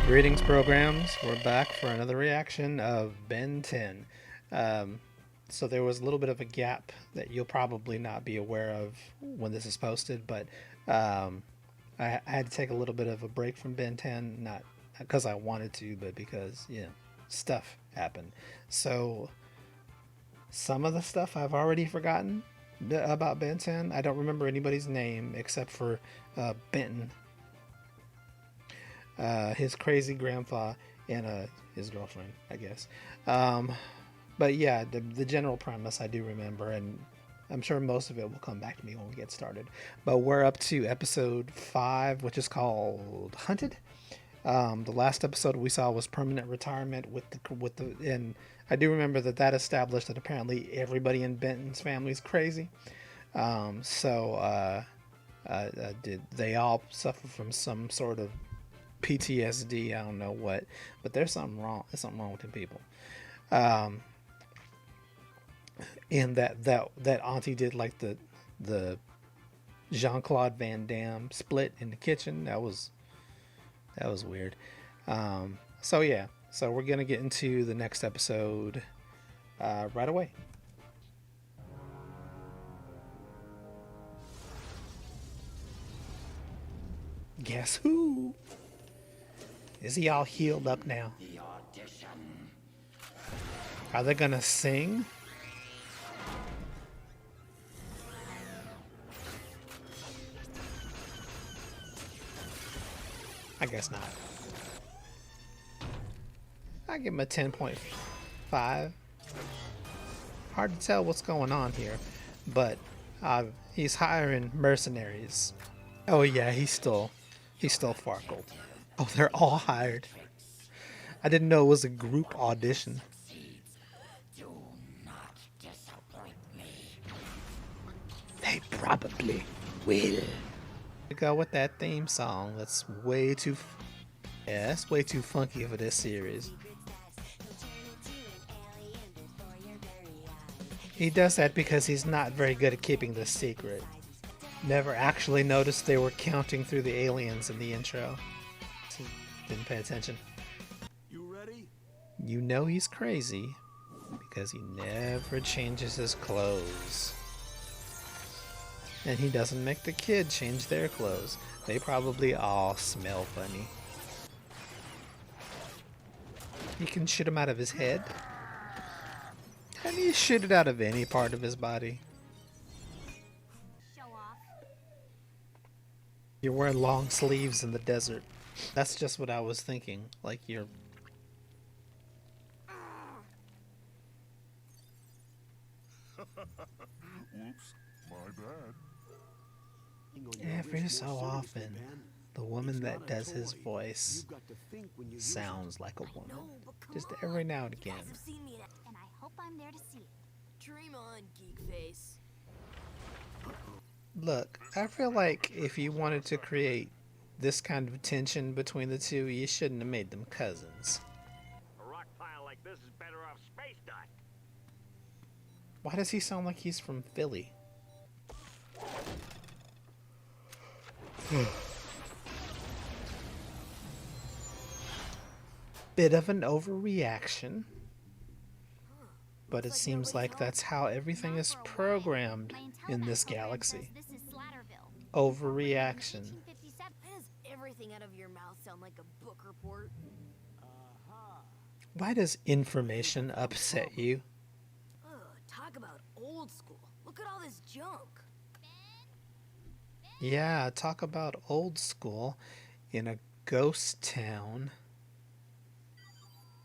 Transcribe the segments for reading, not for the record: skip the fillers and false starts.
Greetings, programs. We're back for another reaction of Ben 10. Um, so there was a little bit of a gap that you'll probably not be aware of when this is posted, but um, I had to take a little bit of a break from Ben 10, not because I wanted to, but because, stuff happened. So some of the stuff I've already forgotten about Ben 10. I don't remember anybody's name except for Benton, his crazy grandpa, and his girlfriend, I guess. Um, but yeah, the general premise I do remember, and I'm sure most of it will come back to me when we get started. But we're up to episode 5, which is called Hunted. The last episode we saw was permanent retirement and I do remember that established that apparently everybody in Benton's family is crazy. Did they all suffer from some sort of PTSD? I don't know what, but there's something wrong. There's something wrong with them people. Um, and that auntie did like the Jean-Claude Van Damme split in the kitchen. That was weird. So yeah, so we're gonna get into the next episode right away. Guess who? Is he all healed up now? Are they gonna sing? I guess not. I give him a 10.5. Hard to tell what's going on here, but he's hiring mercenaries. Oh yeah, he stole Farkle. Oh, they're all hired. I didn't know it was a group audition. They probably will. Go with that theme song. That's way too. Yeah, that's way too funky for this series. He does that because he's not very good at keeping this secret. Never actually noticed they were counting through the aliens in the intro. Didn't pay attention. You ready? You know he's crazy because he never changes his clothes. And he doesn't make the kid change their clothes. They probably all smell funny. He can shoot him out of his head. Can he shoot it out of any part of his body? You're wearing long sleeves in the desert. That's just what I was thinking. Like you're... Whoops, my bad. Every so often, the woman that does his voice sounds like a woman. Just every now and again. And I hope I'm there to see it. Dream on, geek face. Look, I feel like if you wanted to create this kind of tension between the two, you shouldn't have made them cousins. A rock pile like this is better off space dot. Why does he sound like he's from Philly? Bit of an overreaction, but it seems like that's how everything is programmed in this galaxy. Overreaction. Why does everything out of your mouth sound like a book report? Why does information upset you? Ugh, talk about old school. Look at all this junk. Yeah, talk about old school in a ghost town.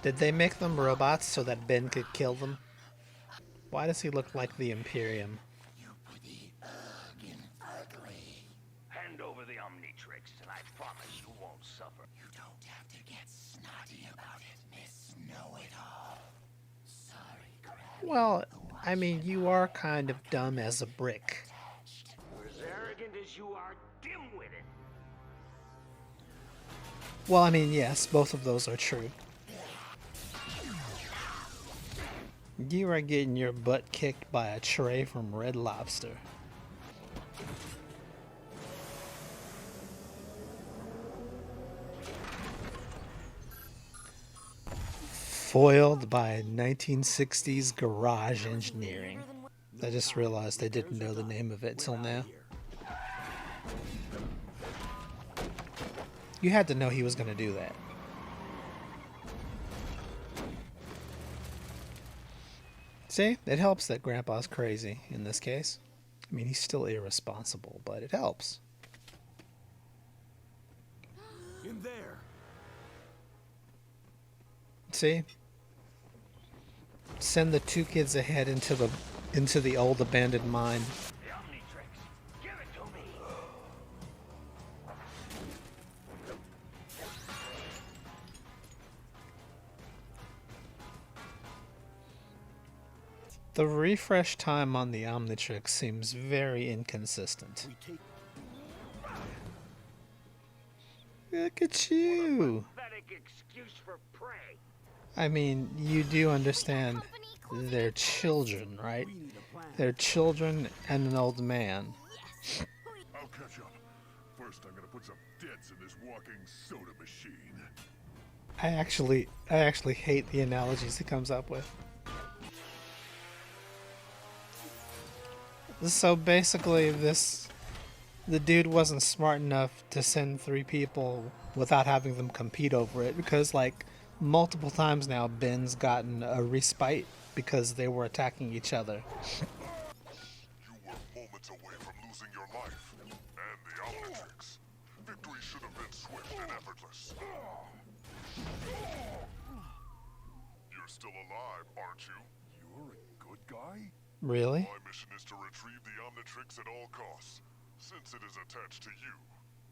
Did they make them robots so that Ben could kill them? Why does he look like the Imperium? Hand over the Omnitrix, and I promise you won't suffer. You don't have to get snotty about it, Miss Know-It-All. Sorry, Crab. Well, I mean, you are kind of dumb as a brick. You're as arrogant as you are dim-witted. Well, I mean, yes, both of those are true. You are getting your butt kicked by a tray from Red Lobster. Foiled by 1960s garage engineering. I just realized I didn't know the name of it till now. You had to know he was going to do that. See, it helps that Grandpa's crazy in this case. I mean, he's still irresponsible, but it helps. In there. See? Send the two kids ahead into the old abandoned mine. The Omnitrix, give it to me. The refresh time on the Omnitrix seems very inconsistent. Look at you! Pathetic excuse for prey. I mean, you do understand they're children, right? They're children and an old man. I'll catch up. First, I'm gonna put some dents in this walking soda machine. I actually hate the analogies he comes up with. So basically, the dude wasn't smart enough to send 3 people without having them compete over it, because like multiple times now Ben's gotten a respite because they were attacking each other. You were moments away from losing your life and the Omnitrix. Victory should have been swift and effortless. You're still alive, aren't you? You're a good guy? Really? My mission is to retrieve the Omnitrix at all costs. Since it is attached to you,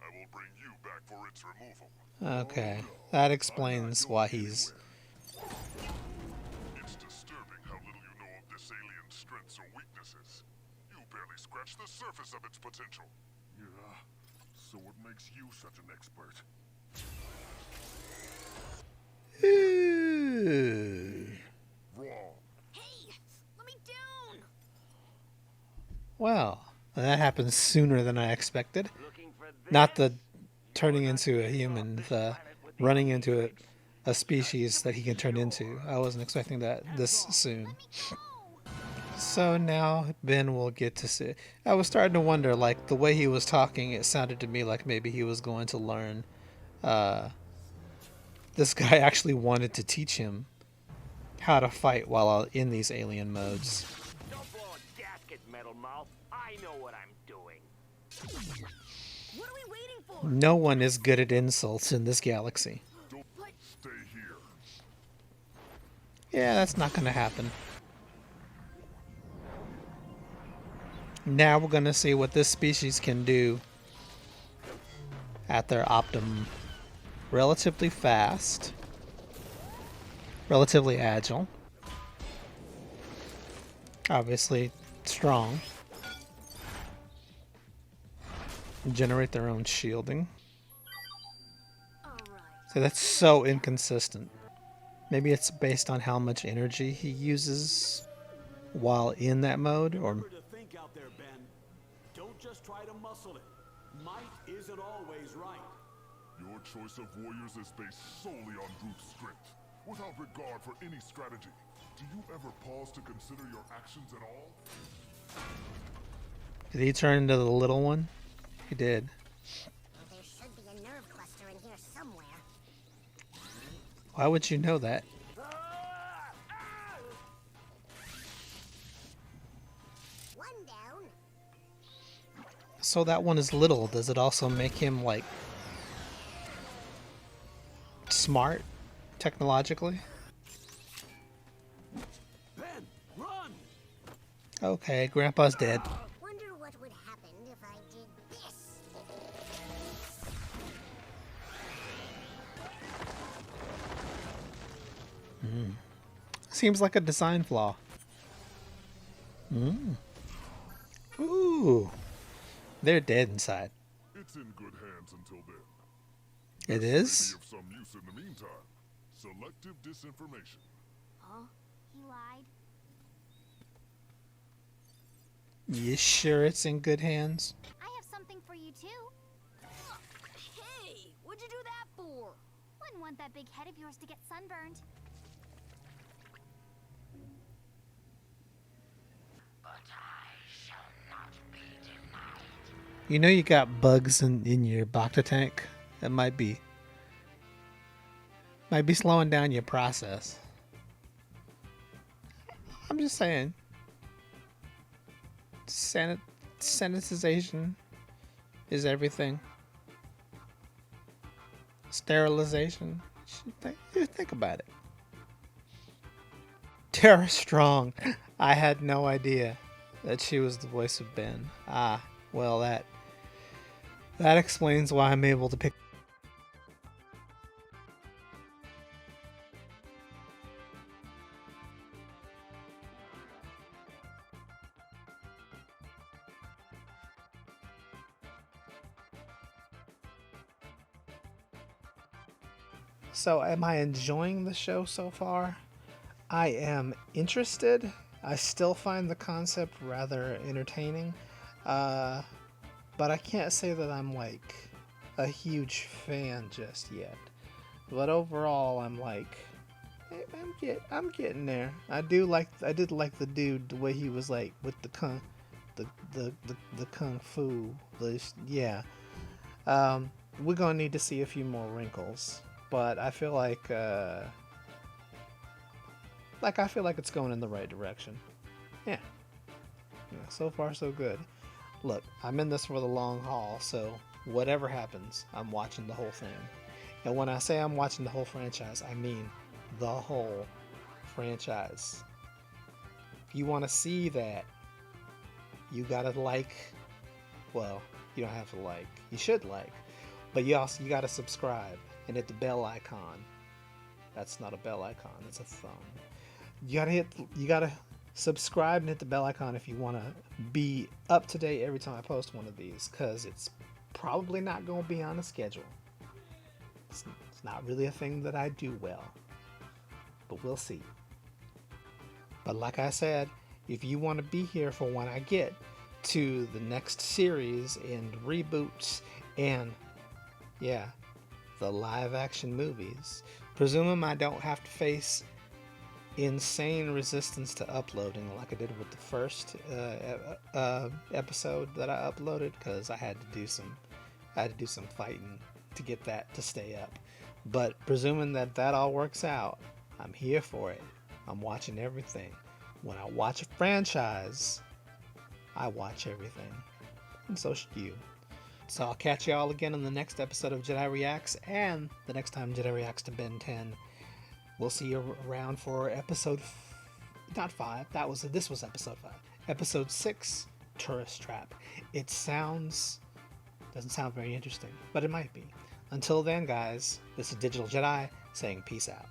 I will bring you back for its removal. Okay, that explains why he's... It's disturbing how little you know of this alien's strengths or weaknesses. You barely scratched the surface of its potential. Yeah, so what makes you such an expert? Ooh. Wrong. Hey, let me down. Well, that happened sooner than I expected. Looking for this? Not the turning into a human, the running into a species that he can turn into. I wasn't expecting that this soon. So now Ben will get to see. I was starting to wonder, like, the way he was talking, it sounded to me like maybe he was going to learn. This guy actually wanted to teach him how to fight while in these alien modes. Don't blow a gasket, Metal Mouth. I know what I'm doing. What are we waiting for? No one is good at insults in this galaxy. Don't stay here. Yeah, that's not going to happen. Now we're going to see what this species can do at their optimum. Relatively fast. Relatively agile. Obviously strong. Generate their own shielding. All right. So that's so inconsistent. Maybe it's based on how much energy he uses while in that mode, or Remember to think out there, Ben. Don't just try to muscle it. Might isn't always right. Your choice of warriors is based solely on group strength, without regard for any strategy. Do you ever pause to consider your actions at all? did he turn into the little one? He did. There should be a nerve cluster in here somewhere. Why would you know that? One down. So that one is little. Does it also make him, like, smart technologically? Ben, run! Okay, Grandpa's dead. Wonder what would happen if I did this. Seems like a design flaw. Ooh. They're dead inside. It's in good hands until then. It May is? be of some use in the meantime. Selective disinformation. Huh? He lied. You sure it's in good hands? I have something for you too. Hey, what'd you do that for? Wouldn't want that big head of yours to get sunburned. You know you got bugs in your Bacta tank that might be slowing down your process. I'm just saying. Sanitization is everything. Sterilization. You think about it. Tara Strong. I had no idea that she was the voice of Ben. Ah, well that explains why I'm able to pick. So, am I enjoying the show so far? I am interested. I still find the concept rather entertaining. But I can't say that I'm like a huge fan just yet. But overall, I'm like, hey, I'm getting there. I did like the dude, the way he was like with the kung fu. Yeah. We're gonna need to see a few more wrinkles, but I feel like it's going in the right direction. Yeah. So far so good. Look, I'm in this for the long haul, so whatever happens, I'm watching the whole thing. And when I say I'm watching the whole franchise, I mean the whole franchise. If you want to see that, you gotta like. Well, you don't have to like. You should like, but you gotta subscribe and hit the bell icon. That's not a bell icon. That's a thumb. You gotta subscribe and hit the bell icon if you want to be up to date every time I post one of these, because it's probably not going to be on a schedule. It's not really a thing that I do well, but we'll see. But like I said, if you want to be here for when I get to the next series and reboots and the live action movies, presuming I don't have to face insane resistance to uploading like I did with the first episode that I uploaded, because I had to do some fighting to get that to stay up. But presuming that all works out, I'm here for it. I'm watching everything. When I watch a franchise, I watch everything, and so should you. So I'll catch y'all again in the next episode of Jedi Reacts, and the next time Jedi Reacts to Ben 10. We'll see you around for episode not 5. This was episode 5. Episode 6, Tourist Trap. It doesn't sound very interesting, but it might be. Until then, guys, this is Digital Jedi saying peace out.